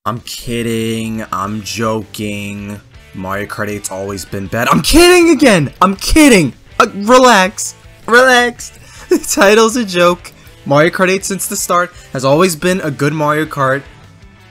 I'm kidding. I'm joking. Mario Kart 8's always been bad. I'm kidding again! I'm kidding! Relax. Relax. The title's a joke. Mario Kart 8 since the start has always been a good Mario Kart.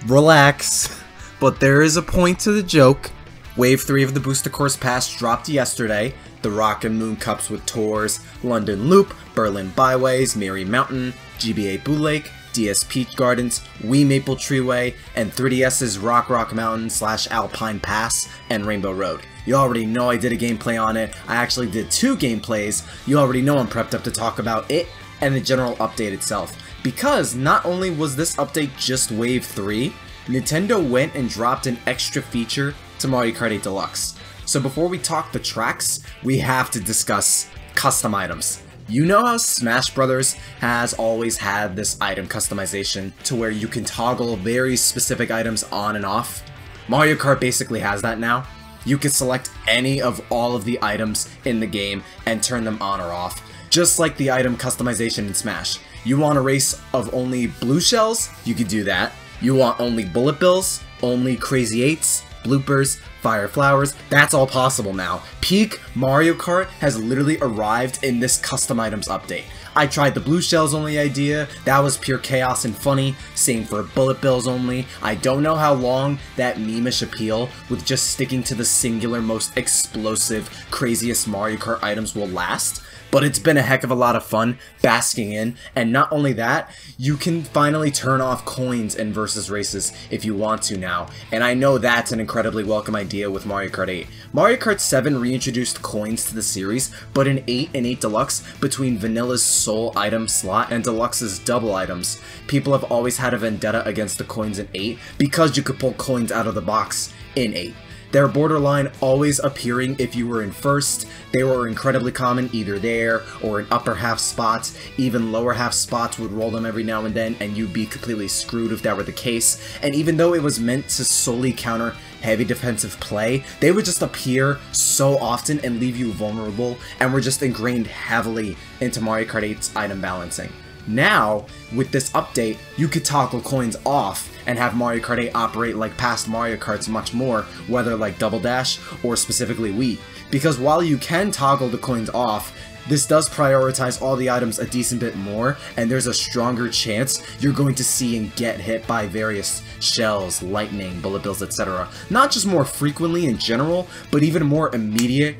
Relax. But there is a point to the joke. Wave 3 of the Booster Course Pass dropped yesterday. The Rock and Moon Cups with Tours, London Loop, Berlin Byways, Merry Mountain, GBA Boo Lake, DS Peach Gardens, Wii Maple Treeway, and 3DS's Rock Mountain / Alpine Pass and Rainbow Road. You already know I did a gameplay on it. I actually did 2 gameplays. You already know I'm prepped up to talk about it and the general update itself. Because not only was this update just Wave 3, Nintendo went and dropped an extra feature to Mario Kart 8 Deluxe. So before we talk the tracks, we have to discuss custom items. You know how Smash Bros. Has always had this item customization to where you can toggle very specific items on and off? Mario Kart basically has that now. You can select any of all of the items in the game and turn them on or off, just like the item customization in Smash. You want a race of only blue shells? You can do that. You want only bullet bills? Only crazy 8s? Bloopers, fire flowers, that's all possible now. Peak Mario Kart has literally arrived in this custom items update. I tried the blue shells only idea, that was pure chaos and funny, same for bullet bills only. I don't know how long that meme-ish appeal with just sticking to the singular most explosive, craziest Mario Kart items will last. But it's been a heck of a lot of fun basking in, and not only that, you can finally turn off coins in versus races if you want to now, and I know that's an incredibly welcome idea with Mario Kart 8. Mario Kart 7 reintroduced coins to the series, but in 8 and 8 Deluxe, between Vanilla's sole item slot and Deluxe's double items, people have always had a vendetta against the coins in 8 because you could pull coins out of the box in 8. They're borderline always appearing if you were in first. They were incredibly common either there or in upper half spots. Even lower half spots would roll them every now and then, and you'd be completely screwed if that were the case. And even though it was meant to solely counter heavy defensive play, they would just appear so often and leave you vulnerable, and were just ingrained heavily into Mario Kart 8's item balancing. Now, with this update, you could toggle coins off and have Mario Kart 8 operate like past Mario Karts much more, whether like Double Dash or specifically Wii. Because while you can toggle the coins off, this does prioritize all the items a decent bit more, and there's a stronger chance you're going to see and get hit by various shells, lightning, bullet bills, etc. Not just more frequently in general, but even more immediate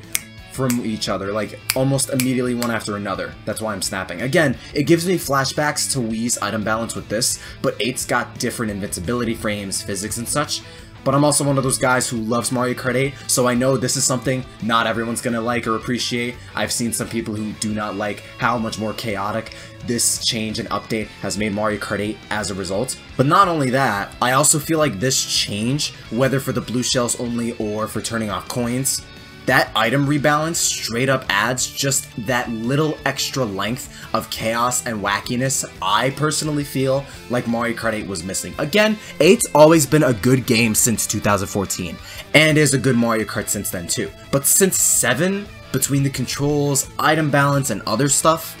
from each other, like almost immediately one after another. That's why I'm snapping. Again, it gives me flashbacks to Wii's item balance with this, but 8's got different invincibility frames, physics and such. But I'm also one of those guys who loves Mario Kart 8, so I know this is something not everyone's gonna like or appreciate. I've seen some people who do not like how much more chaotic this change and update has made Mario Kart 8 as a result. But not only that, I also feel like this change, whether for the blue shells only or for turning off coins, that item rebalance straight up adds just that little extra length of chaos and wackiness I personally feel like Mario Kart 8 was missing. Again, 8's always been a good game since 2014, and is a good Mario Kart since then too. But since 7, between the controls, item balance, and other stuff,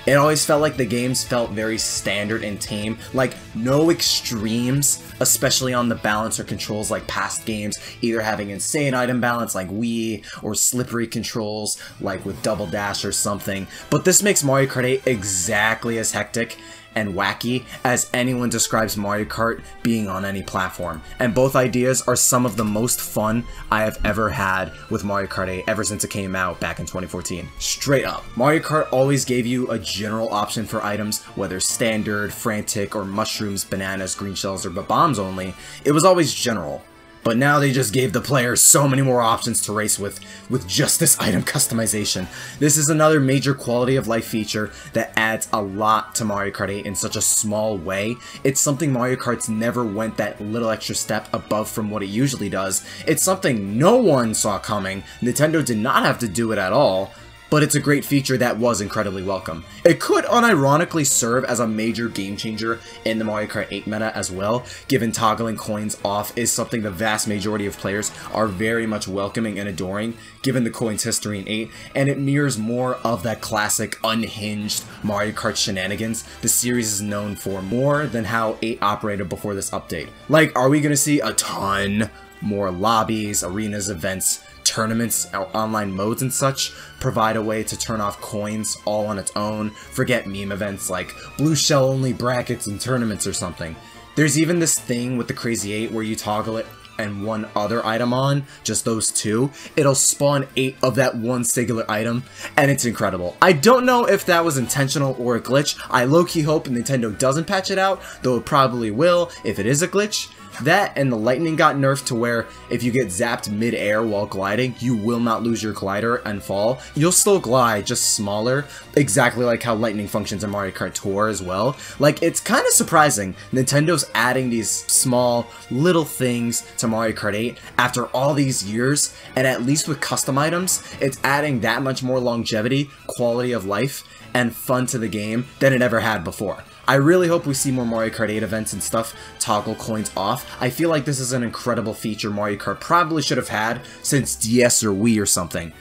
it always felt like the games felt very standard and tame, like no extremes, especially on the balance or controls like past games, either having insane item balance like Wii, or slippery controls like with Double Dash or something. But this makes Mario Kart 8 exactly as hectic and wacky as anyone describes Mario Kart being on any platform. And both ideas are some of the most fun I have ever had with Mario Kart 8 ever since it came out back in 2014. Straight up. Mario Kart always gave you a general option for items, whether standard, frantic, or mushrooms, bananas, green shells, or bombs only. It was always general. But now they just gave the players so many more options to race with just this item customization. This is another major quality of life feature that adds a lot to Mario Kart 8 in such a small way. It's something Mario Kart's never went that little extra step above from what it usually does. It's something no one saw coming. Nintendo did not have to do it at all. but it's a great feature that was incredibly welcome. It could unironically serve as a major game changer in the Mario Kart 8 meta as well, given toggling coins off is something the vast majority of players are very much welcoming and adoring, given the coins history in 8, and it mirrors more of that classic unhinged Mario Kart shenanigans the series is known for more than how 8 operated before this update. Like, are we gonna see a ton more lobbies, arenas, events, tournaments, online modes and such, provide a way to turn off coins all on its own, forget meme events like blue shell only brackets and tournaments or something. There's even this thing with the Crazy 8 where you toggle it and one other item on, just those two, it'll spawn 8 of that one singular item, and it's incredible. I don't know if that was intentional or a glitch. I low-key hope Nintendo doesn't patch it out, though it probably will if it is a glitch. That and the lightning got nerfed to where if you get zapped mid-air while gliding, you will not lose your glider and fall. You'll still glide, just smaller, exactly like how lightning functions in Mario Kart Tour as well. Like, it's kind of surprising Nintendo's adding these small little things to Mario Kart 8 after all these years, and at least with custom items, it's adding that much more longevity, quality of life, and fun to the game than it ever had before. I really hope we see more Mario Kart 8 events and stuff toggle coins off. I feel like this is an incredible feature Mario Kart probably should have had since DS or Wii or something.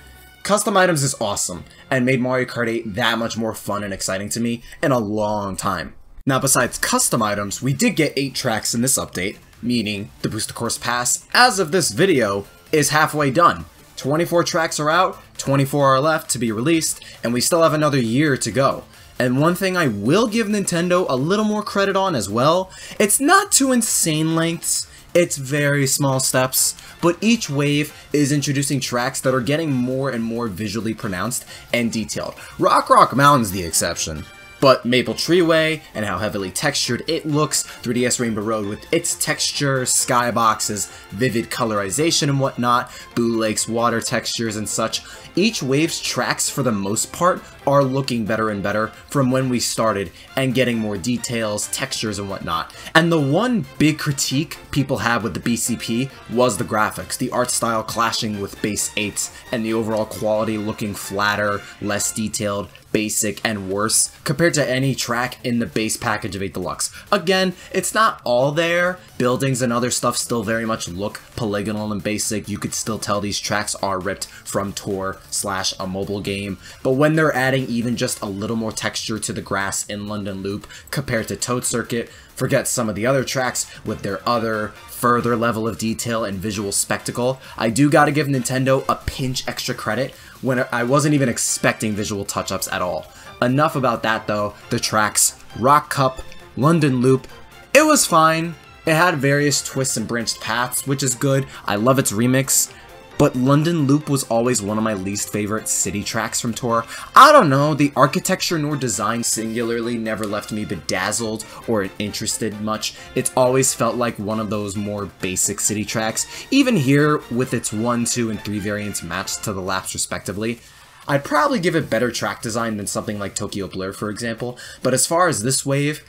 Custom items is awesome, and made Mario Kart 8 that much more fun and exciting to me in a long time. Now besides custom items, we did get 8 tracks in this update, meaning the Booster Course Pass, as of this video, is halfway done. 24 tracks are out, 24 are left to be released, and we still have another year to go. And one thing I will give Nintendo a little more credit on as well, it's not to insane lengths, it's very small steps, but each wave is introducing tracks that are getting more and more visually pronounced and detailed. Rock Mountain's the exception. But Maple Treeway, and how heavily textured it looks, 3DS Rainbow Road with its texture, Skybox's vivid colorization and whatnot, Boo Lake's water textures and such, each wave's tracks for the most part are looking better and better from when we started and getting more details, textures and whatnot. And the one big critique people have with the BCP was the graphics, the art style clashing with base 8s and the overall quality looking flatter, less detailed, basic, and worse compared to any track in the base package of 8 Deluxe. Again, it's not all there. Buildings and other stuff still very much look polygonal and basic. You could still tell these tracks are ripped from Tour / a mobile game. But when they're adding even just a little more texture to the grass in London Loop compared to Toad Circuit, forget some of the other tracks with their other further level of detail and visual spectacle, I do gotta give Nintendo a pinch extra credit when I wasn't even expecting visual touch-ups at all. Enough about that though. The tracks, Rock Cup, London Loop, it was fine. It had various twists and branched paths, which is good. I love its remix. But London Loop was always one of my least favorite city tracks from Tour. I don't know, the architecture nor design singularly never left me bedazzled or interested much. It's always felt like one of those more basic city tracks, even here with its 1, 2, and 3 variants matched to the laps respectively. I'd probably give it better track design than something like Tokyo Blur, for example, but as far as this wave,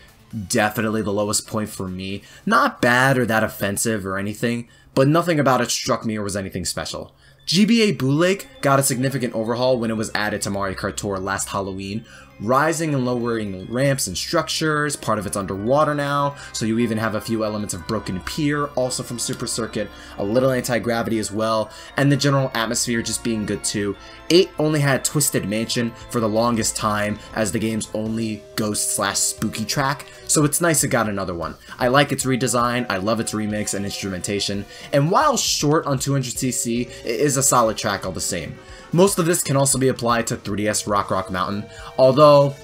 definitely the lowest point for me. Not bad or that offensive or anything, but nothing about it struck me or was anything special. GBA Boo Lake got a significant overhaul when it was added to Mario Kart Tour last Halloween, rising and lowering ramps and structures, part of it's underwater now, so you even have a few elements of broken pier, also from Super Circuit, a little anti-gravity as well, and the general atmosphere just being good too. 8 only had Twisted Mansion for the longest time as the game's only ghost / spooky track, so it's nice it got another one. I like its redesign, I love its remix and instrumentation, and while short on 200cc, it is a solid track all the same. Most of this can also be applied to 3DS Rock Mountain, although,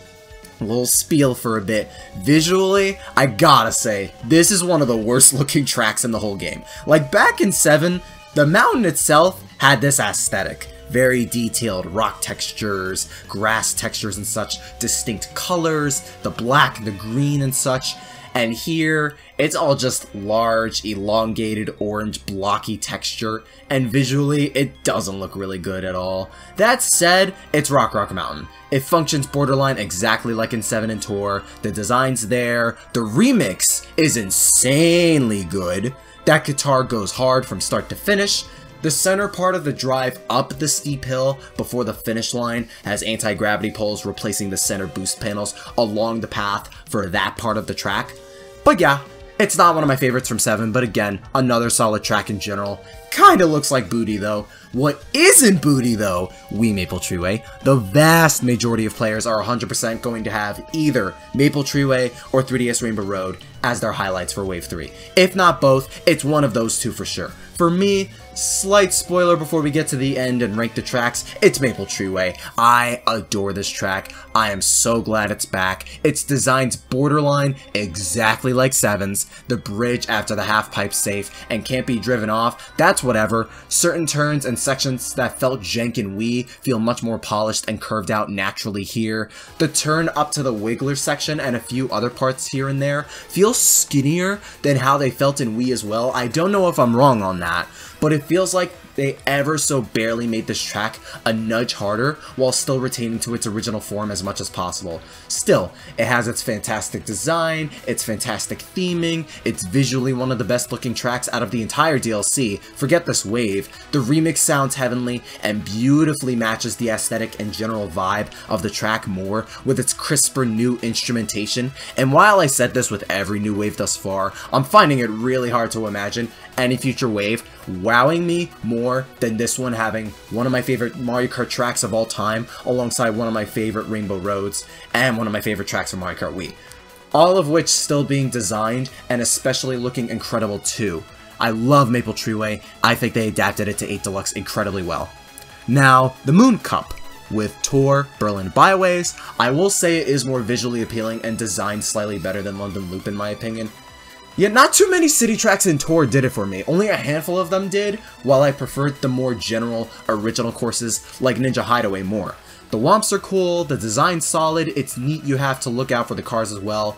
a little spiel for a bit, visually, I gotta say, this is one of the worst looking tracks in the whole game. Like back in 7, the mountain itself had this aesthetic. Very detailed rock textures, grass textures and such, distinct colors, the black, the green and such. And here, it's all just large, elongated, orange, blocky texture, and visually, it doesn't look really good at all. That said, it's Rock Mountain. It functions borderline exactly like in 7 and Tour, the design's there, the remix is insanely good, that guitar goes hard from start to finish, The center part of the drive up the steep hill before the finish line has anti-gravity poles replacing the center boost panels along the path for that part of the track. But yeah, it's not one of my favorites from 7, but again, another solid track in general. Kinda looks like booty though. What isn't booty though, Wii Maple Treeway, the vast majority of players are 100% going to have either Maple Treeway or 3DS Rainbow Road as their highlights for Wave 3. If not both, it's one of those two for sure. For me, slight spoiler before we get to the end and rank the tracks, it's Maple Treeway. I adore this track. I am so glad it's back. Its design's borderline exactly like 7's. The bridge after the half pipe's safe and can't be driven off, that's whatever. Certain turns and sections that felt jank in Wii feel much more polished and curved out naturally here. The turn up to the Wiggler section and a few other parts here and there feel skinnier than how they felt in Wii as well. I don't know if I'm wrong on that, but it feels like they ever so barely made this track a nudge harder while still retaining to its original form as much as possible. Still, it has its fantastic design, its fantastic theming, it's visually one of the best looking tracks out of the entire DLC. Forget this wave, the remix sounds heavenly and beautifully matches the aesthetic and general vibe of the track more with its crisper new instrumentation. And while I said this with every new wave thus far, I'm finding it really hard to imagine any future wave wowing me more than this one having one of my favorite Mario Kart tracks of all time alongside one of my favorite Rainbow Roads and one of my favorite tracks from Mario Kart Wii. All of which still being designed and especially looking incredible too. I love Maple Treeway. I think they adapted it to 8 Deluxe incredibly well. Now, the Moon Cup. With Tour, Berlin Byways, I will say it is more visually appealing and designed slightly better than London Loop in my opinion. Yet not too many city tracks in Tour did it for me, only a handful of them did, while I preferred the more general, original courses like Ninja Hideaway more. The Womps are cool, the design's solid, it's neat you have to look out for the cars as well.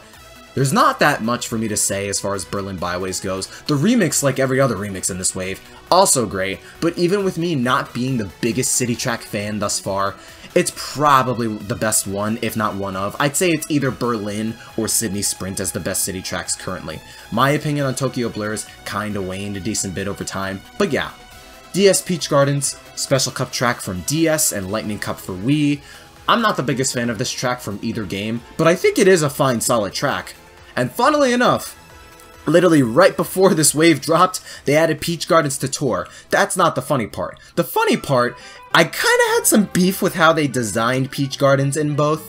There's not that much for me to say as far as Berlin Byways goes. The remix, like every other remix in this wave, also great, but even with me not being the biggest city track fan thus far, it's probably the best one, if not one of. I'd say it's either Berlin or Sydney Sprint as the best city tracks currently. My opinion on Tokyo Blur's kinda waned a decent bit over time, but yeah. DS Peach Gardens, Special Cup track from DS and Lightning Cup for Wii. I'm not the biggest fan of this track from either game, but I think it is a fine solid track. And funnily enough, literally right before this wave dropped, they added Peach Gardens to Tour. That's not the funny part. The funny part, I kinda had some beef with how they designed Peach Gardens in both.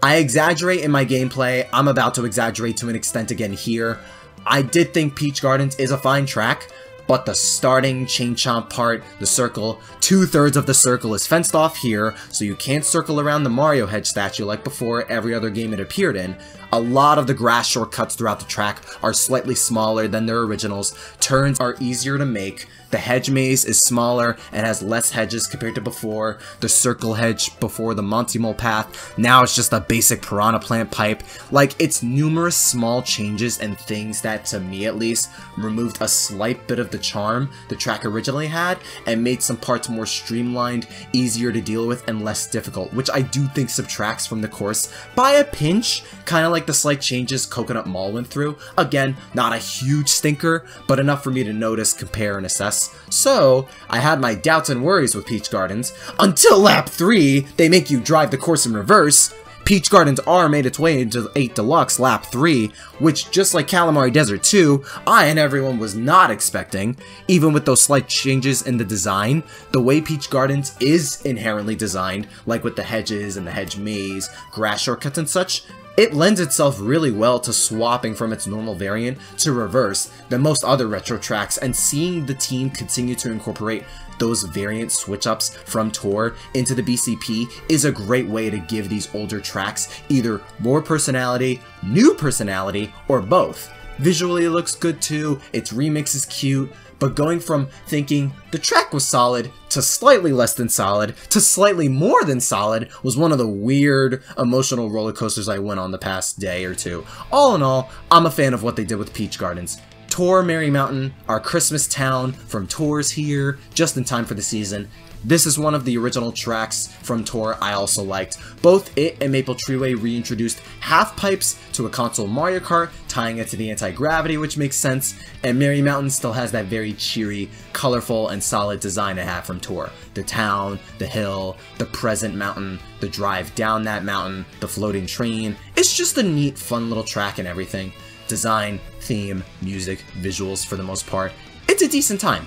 I exaggerate in my gameplay, I'm about to exaggerate to an extent again here. I did think Peach Gardens is a fine track, but the starting chain chomp part, the circle, 2/3 of the circle is fenced off here, so you can't circle around the Mario head statue like before every other game it appeared in. A lot of the grass shortcuts throughout the track are slightly smaller than their originals, turns are easier to make, the hedge maze is smaller and has less hedges compared to before, the circle hedge before the Monty Mole path, now it's just a basic piranha plant pipe. Like, it's numerous small changes and things that, to me at least, removed a slight bit of the charm the track originally had and made some parts more streamlined, easier to deal with, and less difficult, which I do think subtracts from the course by a pinch, kinda like the slight changes Coconut Mall went through. Again, not a huge stinker, but enough for me to notice, compare, and assess. So, I had my doubts and worries with Peach Gardens, until lap 3, they make you drive the course in reverse. Peach Gardens R made its way into 8 Deluxe lap 3, which, just like Calamari Desert 2, I and everyone was not expecting. Even with those slight changes in the design, the way Peach Gardens is inherently designed, like with the hedges and the hedge maze, grass shortcuts and such, it lends itself really well to swapping from its normal variant to reverse than most other retro tracks, and seeing the team continue to incorporate those variant switch-ups from Tour into the BCP is a great way to give these older tracks either more personality, new personality, or both. Visually it looks good too, its remix is cute, but going from thinking the track was solid to slightly less than solid to slightly more than solid was one of the weird emotional roller coasters I went on the past day or two. All in all, I'm a fan of what they did with Peach Gardens. Tour Merry Mountain, our Christmas town from Tours here, just in time for the season. This is one of the original tracks from Tour I also liked. Both it and Maple Treeway reintroduced half pipes to a console Mario Kart, tying it to the anti-gravity, which makes sense, and Merry Mountain still has that very cheery, colorful, and solid design it had from Tour. The town, the hill, the present mountain, the drive down that mountain, the floating train. It's just a neat, fun little track and everything. Design, theme, music, visuals for the most part. It's a decent time.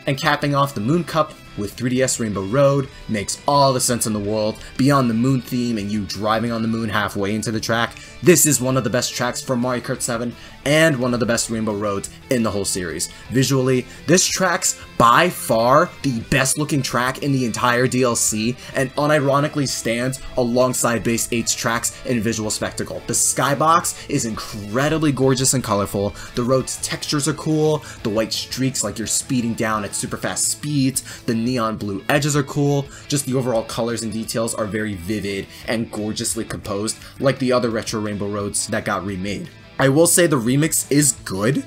And capping off the Moon Cup with 3DS Rainbow Road makes all the sense in the world. Beyond the moon theme and you driving on the moon halfway into the track, this is one of the best tracks from Mario Kart 7 and one of the best Rainbow Roads in the whole series. Visually, this track's by far the best looking track in the entire DLC and unironically stands alongside Base 8's tracks in visual spectacle. The Skybox is incredibly gorgeous and colorful, the road's textures are cool, the white streaks like you're speeding down at super fast speeds, the neon blue edges are cool, just the overall colors and details are very vivid and gorgeously composed like the other retro Rainbow Roads that got remade. I will say the remix is good.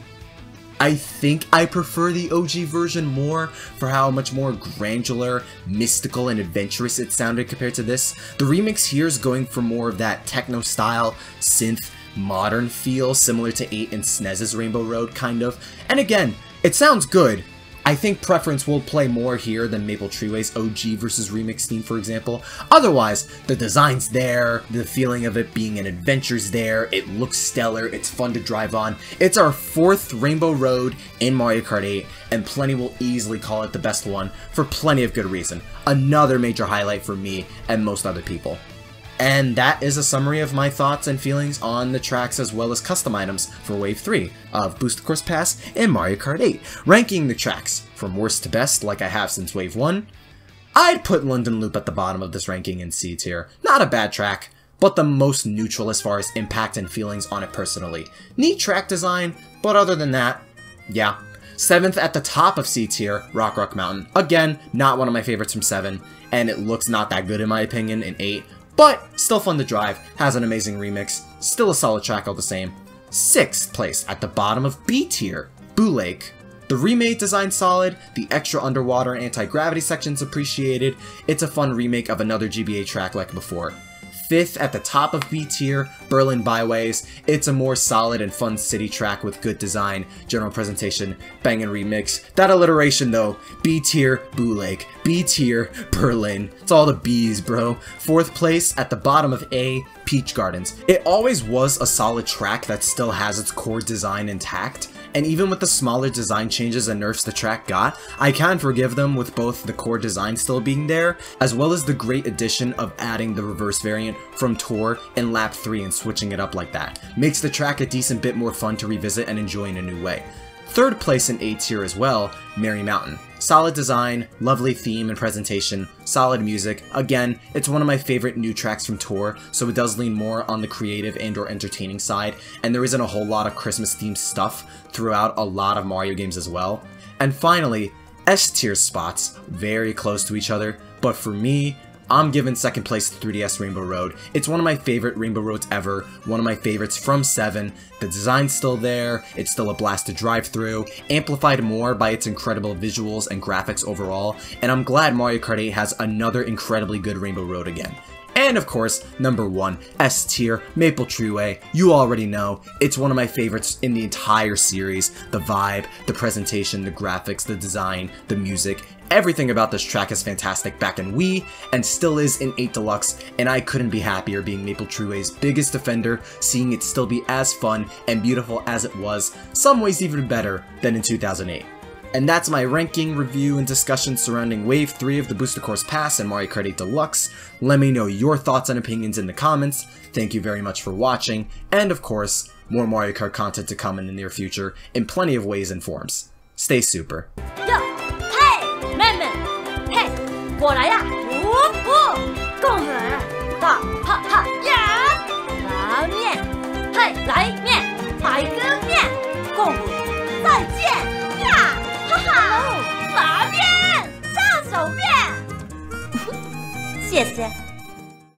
I think I prefer the OG version more for how much more granular, mystical, and adventurous it sounded compared to this. The remix here is going for more of that techno style, synth, modern feel similar to 8 and SNES's Rainbow Road kind of. And again, it sounds good. I think preference will play more here than Maple Treeway's OG versus remix theme, for example. Otherwise, the design's there, the feeling of it being an adventure's there, it looks stellar, it's fun to drive on. It's our 4th Rainbow Road in Mario Kart 8, and plenty will easily call it the best one for plenty of good reason. Another major highlight for me and most other people. And that is a summary of my thoughts and feelings on the tracks as well as custom items for Wave 3 of Booster Course Pass and Mario Kart 8. Ranking the tracks from worst to best like I have since Wave 1, I'd put London Loop at the bottom of this ranking in C tier. Not a bad track, but the most neutral as far as impact and feelings on it personally. Neat track design, but other than that, yeah. 7th at the top of C tier, Rock Mountain. Again, not one of my favorites from 7, and it looks not that good in my opinion in 8. But still fun to drive, has an amazing remix, still a solid track all the same. 6th place at the bottom of B tier, Boo Lake. The remade design solid, the extra underwater and anti-gravity sections appreciated, it's a fun remake of another GBA track like before. 5th at the top of B tier, Berlin Byways. It's a more solid and fun city track with good design, general presentation, bangin' remix. That alliteration though, B tier, Boo Lake, B tier, Berlin. It's all the B's, bro. 4th place at the bottom of A, Peach Gardens. It always was a solid track that still has its core design intact. And even with the smaller design changes and nerfs the track got, I can forgive them with both the core design still being there, as well as the great addition of adding the reverse variant from Tour in Lap 3 and switching it up like that. Makes the track a decent bit more fun to revisit and enjoy in a new way. 3rd place in A tier as well, Merry Mountain. Solid design, lovely theme and presentation, solid music. Again, it's one of my favorite new tracks from Tour, so it does lean more on the creative and or entertaining side, and there isn't a whole lot of Christmas themed stuff throughout a lot of Mario games as well. And finally, S tier spots, very close to each other, but for me, I'm giving 2nd place to 3DS Rainbow Road. It's one of my favorite Rainbow Roads ever, one of my favorites from 7. The design's still there, it's still a blast to drive through, amplified more by its incredible visuals and graphics overall, and I'm glad Mario Kart 8 has another incredibly good Rainbow Road again. And of course, number 1, S tier, Maple Treeway. You already know, it's one of my favorites in the entire series. The vibe, the presentation, the graphics, the design, the music, everything about this track is fantastic back in Wii, and still is in 8 Deluxe, and I couldn't be happier being Maple Treeway's biggest defender, seeing it still be as fun and beautiful as it was, some ways even better than in 2008. And that's my ranking, review, and discussion surrounding Wave 3 of the Booster Course Pass and Mario Kart 8 Deluxe. Let me know your thoughts and opinions in the comments. Thank you very much for watching, and of course, more Mario Kart content to come in the near future in plenty of ways and forms. Stay super. Yo, hey, 妹妹，嘿，我来呀！共和大哈哈呀！拉面，嘿，来面，来个面，共和再见呀！哈哈，拉面，上手面，谢谢。